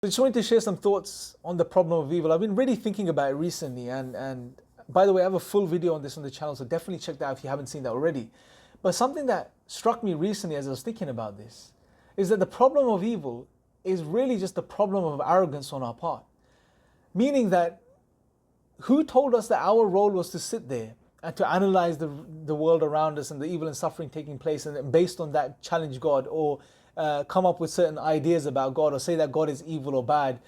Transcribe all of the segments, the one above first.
I just wanted to share some thoughts on the problem of evil. I've been really thinking about it recently, and by the way, I have a full video on this on the channel, so definitely check that out if you haven't seen that already. But something that struck me recently as I was thinking about this is that the problem of evil is really just the problem of arrogance on our part. Meaning that who told us that our role was to sit there and to analyze the world around us and the evil and suffering taking place, and based on that challenge God, or come up with certain ideas about God, or say that God is evil or bad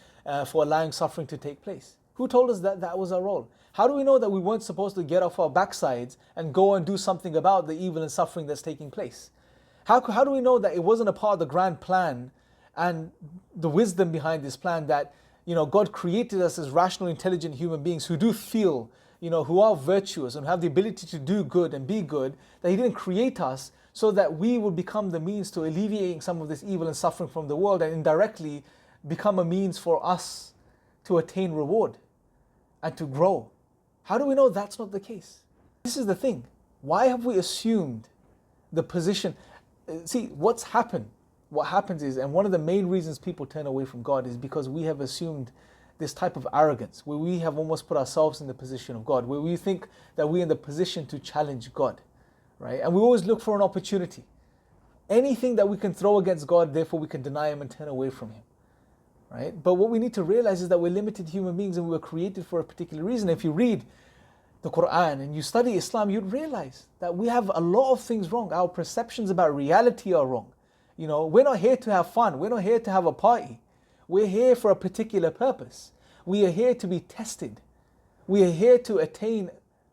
for allowing suffering to take place? Who told us that that was our role? How do we know that we weren't supposed to get off our backsides and go and do something about the evil and suffering that's taking place? How do we know that it wasn't a part of the grand plan and the wisdom behind this plan, that God created us as rational, intelligent human beings who do feel, who are virtuous and have the ability to do good and be good, that He didn't create us so that we would become the means to alleviating some of this evil and suffering from the world, and indirectly become a means for us to attain reward and to grow. How do we know that's not the case? This is the thing. Why have we assumed the position? See, what happens is, and one of the main reasons people turn away from God is because we have assumed this type of arrogance, where we have almost put ourselves in the position of God, where we think that we're in the position to challenge God, right? And we always look for an opportunity. Anything that we can throw against God, therefore we can deny Him and turn away from Him, right? But what we need to realize is that we're limited human beings and we were created for a particular reason. If you read the Quran and you study Islam, you'd realize that we have a lot of things wrong. Our perceptions about reality are wrong. We're not here to have fun. We're not here to have a party. We're here for a particular purpose. We are here to be tested. We are here to attain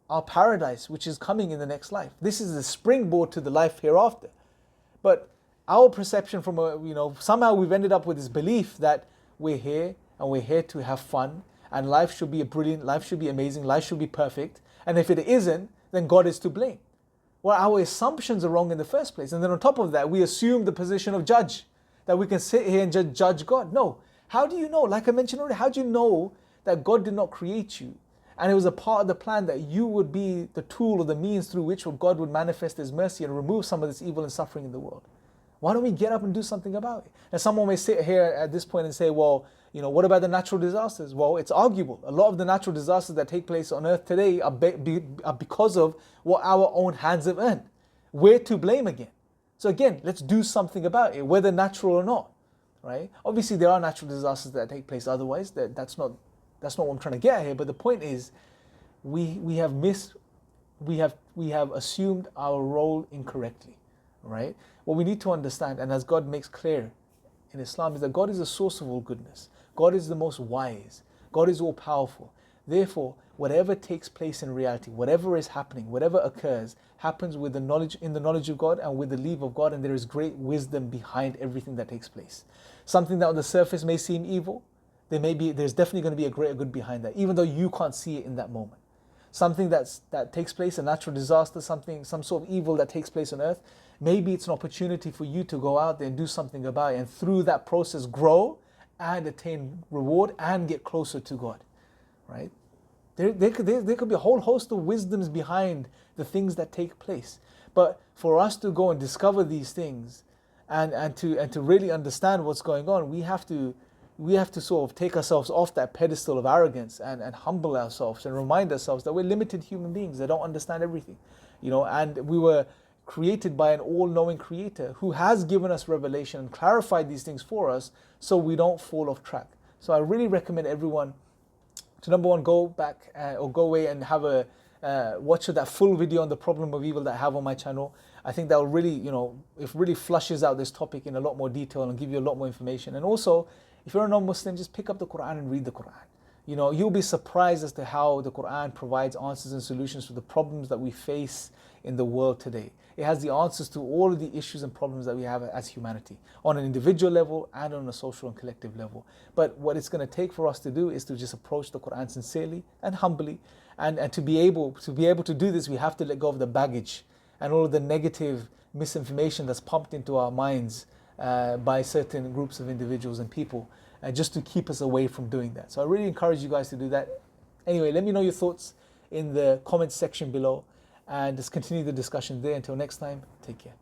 our paradise, which is coming in the next life. This is the springboard to the life hereafter. But our perception somehow we've ended up with this belief that we're here and we're here to have fun, and life should be brilliant, life should be amazing, life should be perfect. And if it isn't, then God is to blame. Well, our assumptions are wrong in the first place. And then on top of that, we assume the position of judge, that we can sit here and just judge God. No. How do you know? Like I mentioned earlier, how do you know that God did not create you, and it was a part of the plan that you would be the tool or the means through which God would manifest His mercy and remove some of this evil and suffering in the world? Why don't we get up and do something about it? And someone may sit here at this point and say, well, what about the natural disasters? Well, it's arguable. A lot of the natural disasters that take place on earth today are because of what our own hands have earned. We're to blame again. So again, let's do something about it, whether natural or not, right? Obviously, there are natural disasters that take place otherwise. That's not what I'm trying to get at here. But the point is, we have assumed our role incorrectly, right? What we need to understand, and as God makes clear in Islam, is that God is the source of all goodness. God is the most wise. God is all powerful. Therefore, whatever takes place in reality, whatever is happening, whatever occurs, happens with the knowledge of God and with the leave of God, and there is great wisdom behind everything that takes place. Something that on the surface may seem evil, there's definitely going to be a greater good behind that, even though you can't see it in that moment. Something that takes place, a natural disaster, some sort of evil that takes place on earth, maybe it's an opportunity for you to go out there and do something about it, and through that process grow and attain reward and get closer to God, right? There could be a whole host of wisdoms behind the things that take place. But for us to go and discover these things and to really understand what's going on, we have to sort of take ourselves off that pedestal of arrogance and humble ourselves and remind ourselves that we're limited human beings that don't understand everything. And we were created by an all-knowing creator who has given us revelation and clarified these things for us so we don't fall off track. So I really recommend everyone to, number one, go back or go away and have watch that full video on the problem of evil that I have on my channel. I think that will really, it really flushes out this topic in a lot more detail and give you a lot more information. And also, if you're a non-Muslim, just pick up the Quran and read the Quran. You'll be surprised as to how the Quran provides answers and solutions to the problems that we face in the world today. It has the answers to all of the issues and problems that we have as humanity, on an individual level and on a social and collective level. But what it's going to take for us to do is to just approach the Quran sincerely and humbly. And to be able to do this, we have to let go of the baggage and all of the negative misinformation that's pumped into our minds by certain groups of individuals and people, just to keep us away from doing that. So I really encourage you guys to do that. Anyway, let me know your thoughts in the comments section below, and just continue the discussion there. Until next time, take care.